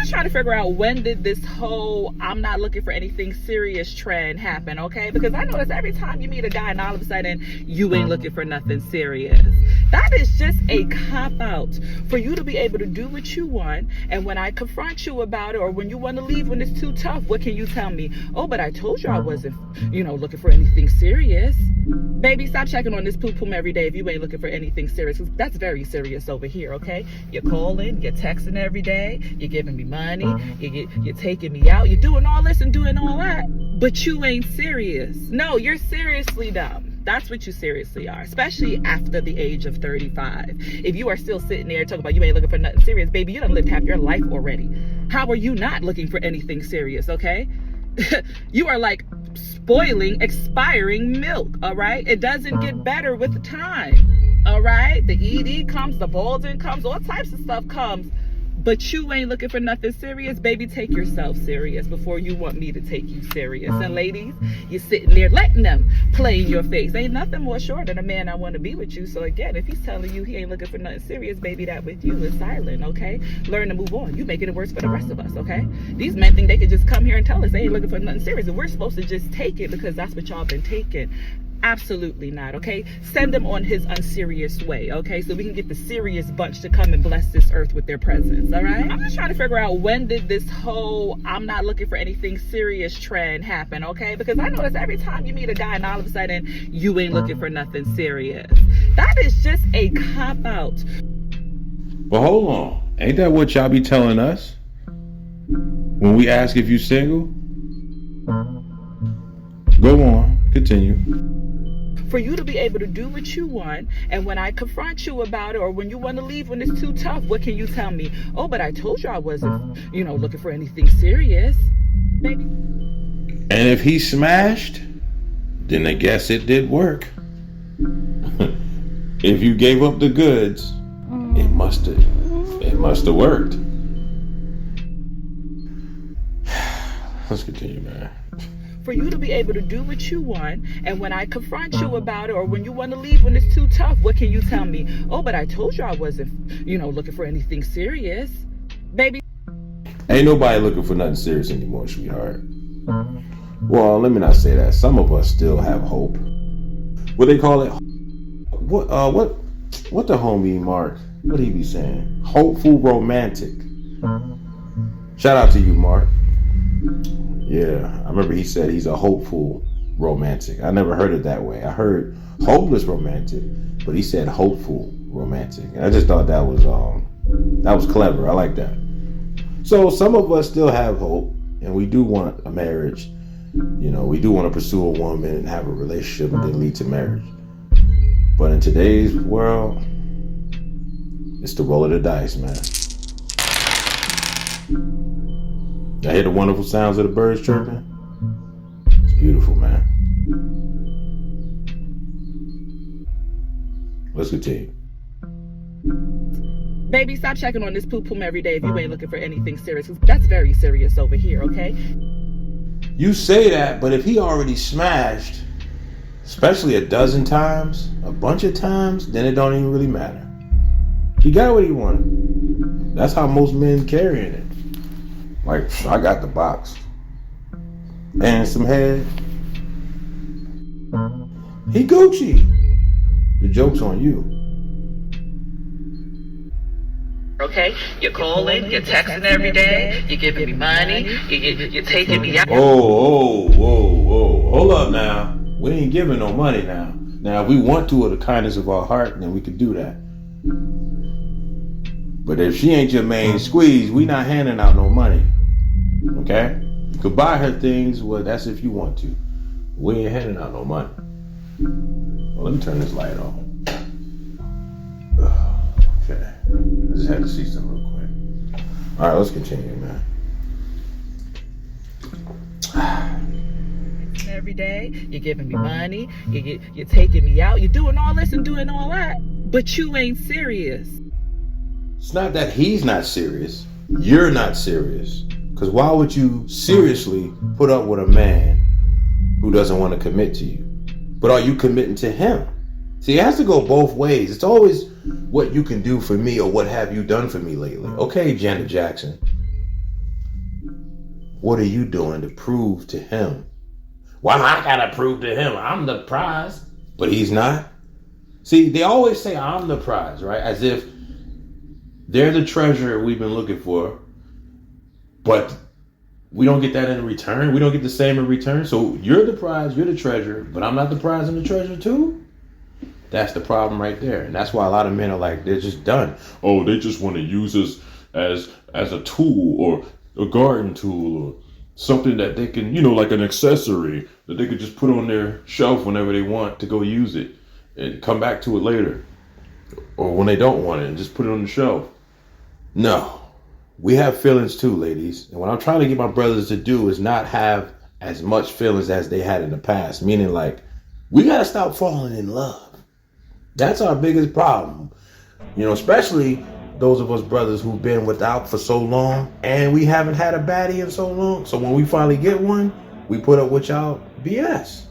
just trying to figure out, when did this whole I'm not looking for anything serious trend happen, okay? Because I notice every time you meet a guy and all of a sudden you ain't looking for nothing serious. That is just a cop-out for you to be able to do what you want. And when I confront you about it, or when you want to leave when it's too tough, what can you tell me? Oh, but I told you I wasn't, looking for anything serious. Baby, stop checking on this poo-poo every day if you ain't looking for anything serious. That's very serious over here, okay? You're calling, you're texting every day, you're giving me money, you're taking me out, you're doing all this and doing all that, but you ain't serious. No, you're seriously dumb. That's what you seriously are, especially after the age of 35. If you are still sitting there talking about you ain't looking for nothing serious, baby, you done lived half your life already. How are you not looking for anything serious, okay? You are like spoiling expiring milk, all right? It doesn't get better with time, all right? The ED comes, the balding comes, all types of stuff comes, but you ain't looking for nothing serious. Baby, take yourself serious before you want me to take you serious. And ladies, you're sitting there letting them play in your face. Ain't nothing more sure than a man I want to be with you. So again, if he's telling you he ain't looking for nothing serious, baby, that with you is silent, okay? Learn to move on. You making it worse for the rest of us, okay? These men think they can just come here and tell us they ain't looking for nothing serious, and we're supposed to just take it because that's what y'all been taking. Absolutely not, okay? Send them on his unserious way, okay? So we can get the serious bunch to come and bless this earth with their presence, all right? I'm just trying to figure out, when did this whole I'm not looking for anything serious trend happen, okay? Because I notice every time you meet a guy and all of a sudden you ain't looking for nothing serious. That is just a cop-out. But hold on. Ain't that what y'all be telling us when we ask if you single? Go on. Continue. For you to be able to do what you want, and when I confront you about it, or when you want to leave when it's too tough, what can you tell me? Oh, but I told you I wasn't, looking for anything serious. Baby. And if he smashed, then I guess it did work. If you gave up the goods, it must have worked. Let's continue, man. For you to be able to do what you want, and when I confront you about it, or when you want to leave when it's too tough, what can you tell me? Oh, but I told you I wasn't, looking for anything serious. Baby. Ain't nobody looking for nothing serious anymore, sweetheart. Well, let me not say that. Some of us still have hope. What they call it? What the homie Mark? What he be saying? Hopeful romantic. Shout out to you, Mark. Yeah, I remember he said he's a hopeful romantic. I never heard it that way. I heard hopeless romantic, but he said hopeful romantic. And I just thought that was clever. I like that. So some of us still have hope, and we do want a marriage. We do want to pursue a woman and have a relationship and then lead to marriage. But in today's world, it's the roll of the dice, man. I hear the wonderful sounds of the birds chirping. It's beautiful, man. Let's continue. Baby, stop checking on this poo-poo every day if you ain't looking for anything serious. That's very serious over here, okay? You say that, but if he already smashed, especially a dozen times, a bunch of times, then it don't even really matter. He got what he wanted. That's how most men carrying it. Like, I got the box and some head. He Gucci. The joke's on you. Okay, you're calling, you're texting every day, you're giving me money, you're taking me out. Whoa. Hold up now. We ain't giving no money now. Now, if we want to, with the kindness of our heart, then we could do that. But if she ain't your main squeeze, we not handing out no money. Okay? You could buy her things, well, that's if you want to. We ain't handing out no money. Well, let me turn this light on. Okay. I just had to see something real quick. All right, let's continue, man. Every day, you're giving me money, you're taking me out, you're doing all this and doing all that, but you ain't serious. It's not that he's not serious. You're not serious. Because why would you seriously put up with a man who doesn't want to commit to you? But are you committing to him? See, it has to go both ways. It's always what you can do for me or what have you done for me lately. Okay, Janet Jackson. What are you doing to prove to him? Well, I gotta prove to him I'm the prize. But he's not. See, they always say I'm the prize, right? As if they're the treasure we've been looking for. But we don't get that in return. We don't get the same in return. So you're the prize, you're the treasure, but I'm not the prize and the treasure too? That's the problem right there. And that's why a lot of men are like, they're just done. Oh, they just want to use us as a tool or a garden tool or something that they can, like an accessory that they could just put on their shelf whenever they want to go use it and come back to it later. Or when they don't want it and just put it on the shelf. No. We have feelings too, ladies. And what I'm trying to get my brothers to do is not have as much feelings as they had in the past. Meaning like, we got to stop falling in love. That's our biggest problem. Especially those of us brothers who've been without for so long and we haven't had a baddie in so long. So when we finally get one, we put up with y'all BS.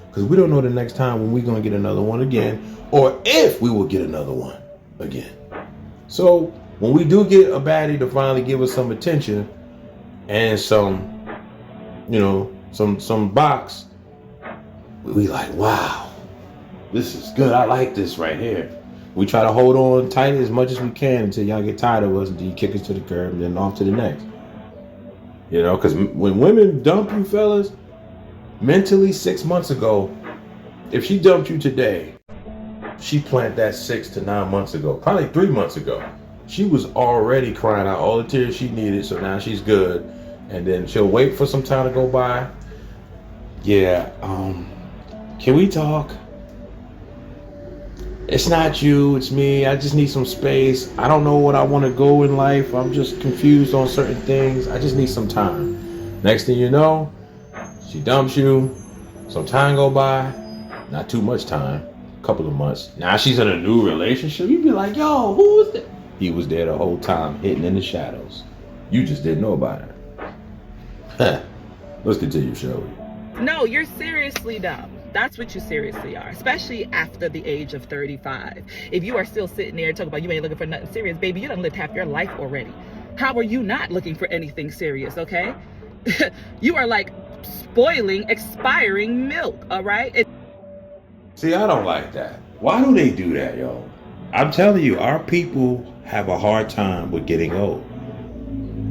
Because we don't know the next time when we're going to get another one again or if we will get another one again. So when we do get a baddie to finally give us some attention and some box, we like, wow, this is good. I like this right here. We try to hold on tight as much as we can until y'all get tired of us, until you kick us to the curb and then off to the next. Because when women dump you fellas, mentally 6 months ago, if she dumped you today, she planned that 6 to 9 months ago, probably 3 months ago. She was already crying out all the tears she needed, so now she's good. And then she'll wait for some time to go by. Yeah, can we talk? It's not you, it's me. I just need some space. I don't know what I want to go in life. I'm just confused on certain things. I just need some time. Next thing you know, she dumps you. Some time go by. Not too much time. A couple of months. Now she's in a new relationship. You'd be like, yo, who was that? He was there the whole time, hidden in the shadows. You just didn't know about it. Let's continue, shall we? No, you're seriously dumb. That's what you seriously are, especially after the age of 35. If you are still sitting there talking about you ain't looking for nothing serious, baby, you done lived half your life already. How are you not looking for anything serious, okay? You are like spoiling expiring milk, all right? See, I don't like that. Why do they do that, y'all? I'm telling you, our people have a hard time with getting old.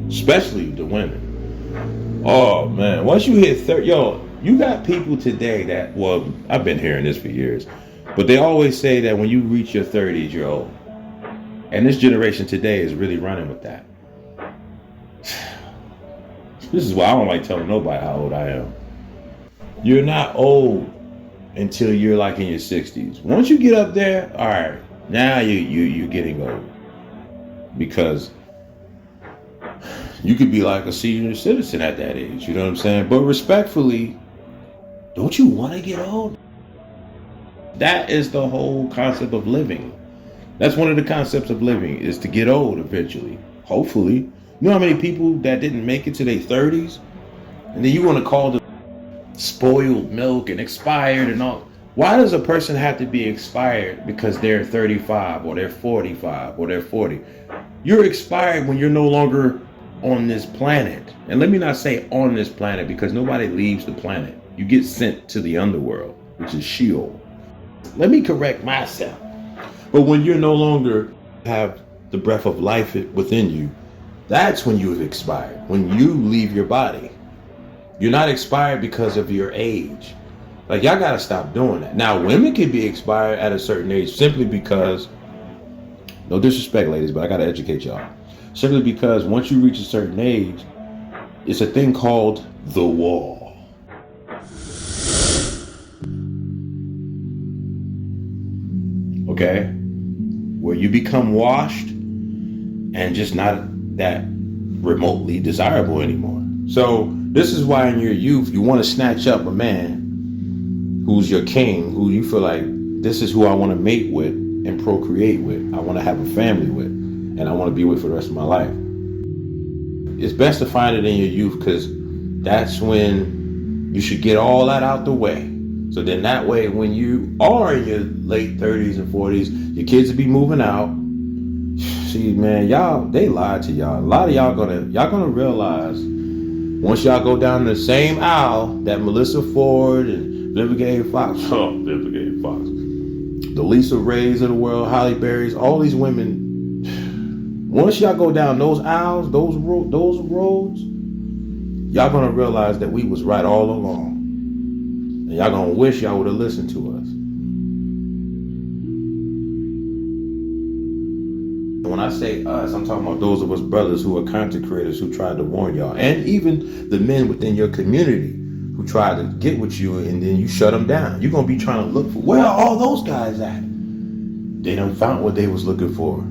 Especially the women. Oh, man. Once you hit 30, you got people today that, well, I've been hearing this for years, but they always say that when you reach your 30s, you're old. And this generation today is really running with that. This is why I don't like telling nobody how old I am. You're not old until you're like in your 60s. Once you get up there, all right, now you're getting old. Because you could be like a senior citizen at that age, you know what I'm saying? But respectfully, don't you want to get old? That is the whole concept of living. That's one of the concepts of living, is to get old eventually. Hopefully. You know how many people that didn't make it to their 30s? And then you want to call them spoiled milk and expired and all. Why does a person have to be expired because they're 35 or they're 45 or they're 40? You're expired when you're no longer on this planet. And let me not say on this planet, because nobody leaves the planet. You get sent to the underworld, which is Sheol. Let me correct myself. But when you're no longer have the breath of life within you, that's when you have expired. When you leave your body. You're not expired because of your age. Like, y'all gotta stop doing that. Now, women can be expired at a certain age simply because, no disrespect, ladies, but I gotta educate y'all. Simply because once you reach a certain age, it's a thing called the wall. Okay? Where you become washed and just not that remotely desirable anymore. So this is why in your youth you want to snatch up a man who's your king, who you feel like, this is who I want to mate with and procreate with. I want to have a family with, and I want to be with for the rest of my life. It's best to find it in your youth, because that's when you should get all that out the way. So then that way, when you are in your late 30s and 40s, your kids will be moving out. See, man, y'all, they lied to y'all. A lot of y'all gonna realize Once y'all go down the same aisle that Melissa Ford and Vivica Fox, Vivica Fox, the Lisa Rays of the world, Holly Berry's, all these women, once y'all go down those aisles, those roads, y'all gonna realize that we was right all along. And y'all gonna wish y'all would have listened to us. And when I say us, I'm talking about those of us brothers who are content creators who tried to warn y'all. And even the men within your community who tried to get with you and then you shut them down. You're gonna be trying to look for, where are all those guys at? They done found what they was looking for.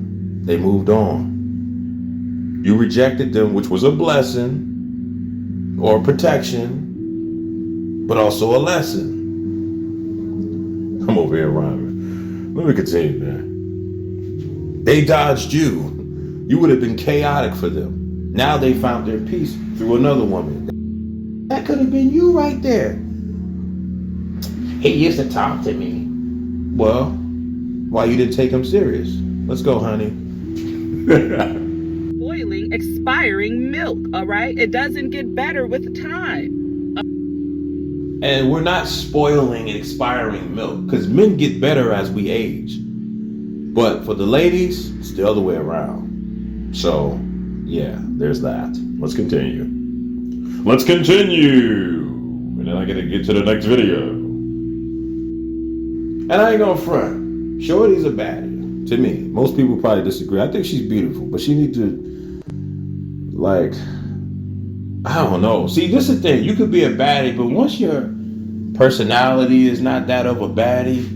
They moved on. You rejected them, which was a blessing or protection, but also a lesson. I'm over here rhyming. Let me continue, man. They dodged you. You would have been chaotic for them. Now they found their peace through another woman. That could have been you right there. He used to talk to me. Well, why you didn't take him serious? Let's go, honey. Boiling, expiring milk, all right? It doesn't get better with time. And we're not spoiling and expiring milk, because men get better as we age. But for the ladies, it's the other way around. So, yeah, there's that. Let's continue. Let's continue. And then I gotta get to the next video. And I ain't gonna front. Shorty's a baddie. To me. Most people probably disagree. I think she's beautiful, but she needs to, like, I don't know. See, this is the thing. You could be a baddie, but once your personality is not that of a baddie,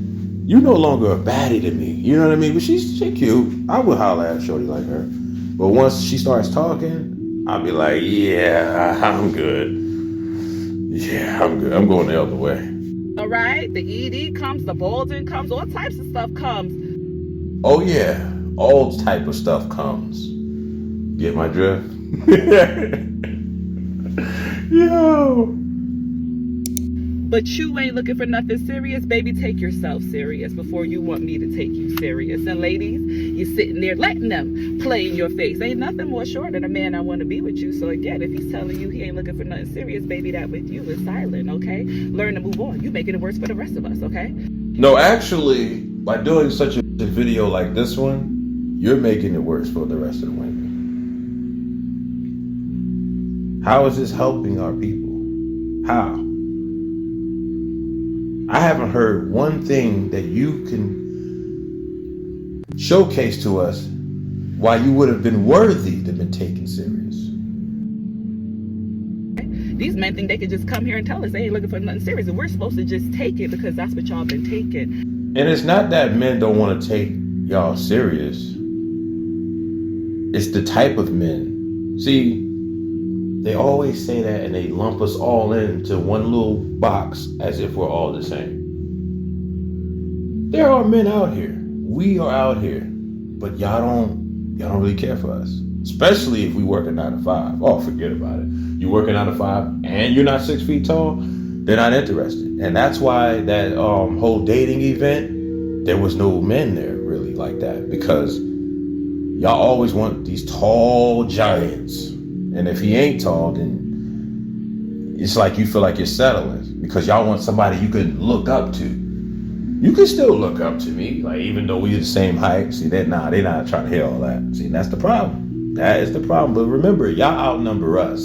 you're no longer a baddie to me. You know what I mean? But she's cute. I would holler at shorty like her. But once she starts talking, I'll be like, yeah, I'm good. Yeah, I'm good. I'm going the other way. All right? The ED comes, the balding comes, all types of stuff comes. Oh, yeah. All type of stuff comes. Get my drift? Yo. But you ain't looking for nothing serious. Baby, take yourself serious before you want me to take you serious. And ladies, you're sitting there letting them play in your face. Ain't nothing more short than a man I want to be with you. So again, if he's telling you he ain't looking for nothing serious, baby, that with you is silent, okay? Learn to move on. You making it worse for the rest of us, okay? No, actually, by doing such a video like this one, you're making it worse for the rest of the women. How is this helping our people? How? I haven't heard one thing that you can showcase to us why you would have been worthy to been taken serious. These men think they can just come here and tell us they ain't looking for nothing serious, and we're supposed to just take it because that's what y'all been taking. And it's not that men don't want to take y'all serious. It's the type of men. See, they always say that and they lump us all into one little box as if we're all the same. There are men out here. We are out here. But y'all don't really care for us. Especially if we work a 9 to 5. Oh, forget about it. You work a 9 to 5 and you're not 6 feet tall, they're not interested. And that's why that whole dating event, there was no men there really like that. Because y'all always want these tall giants. And if he ain't tall, then it's like you feel like you're settling because y'all want somebody you can look up to. You can still look up to me, like even though we're the same height. See, they're not trying to hear all that. See, that's the problem. That is the problem. But remember, y'all outnumber us.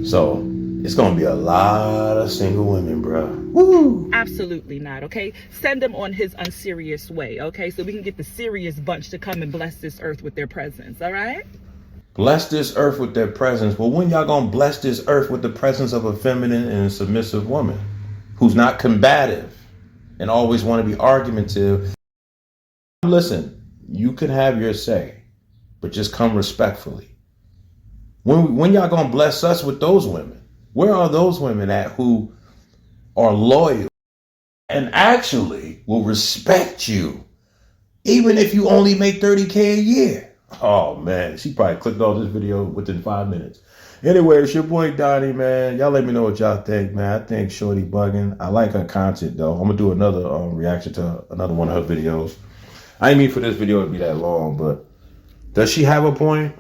So it's gonna be a lot of single women, bro. Woo! Absolutely not, okay? Send them on his unserious way, okay? So we can get the serious bunch to come and bless this earth with their presence, all right? Bless this earth with their presence. Well, when y'all gonna bless this earth with the presence of a feminine and submissive woman who's not combative and always want to be argumentative? Listen, you can have your say, but just come respectfully. When y'all gonna bless us with those women? Where are those women at who are loyal and actually will respect you, even if you only make $30K a year? Oh man, she probably clicked on this video within 5 minutes. Anyway, it's your boy Donnie, man. Y'all let me know what y'all think, man. I think Shorty bugging. I like her content though. I'm gonna do another reaction to another one of her videos. I didn't mean for this video to be that long, but does she have a point?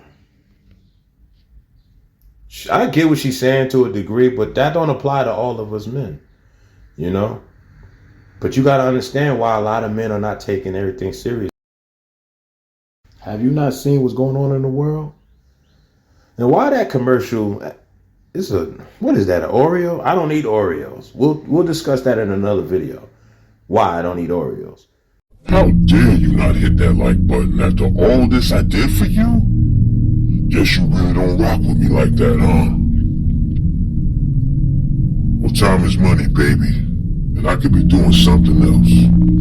I get what she's saying to a degree, but that don't apply to all of us men, you know? But you got to understand why a lot of men are not taking everything serious. Have you not seen what's going on in the world? And why that commercial is what is that, an Oreo? I don't eat Oreos. We'll discuss that in another video. Why I don't eat Oreos. How dare you not hit that like button after all this I did for you? Guess you really don't rock with me like that, huh? Well, time is money, baby. And I could be doing something else.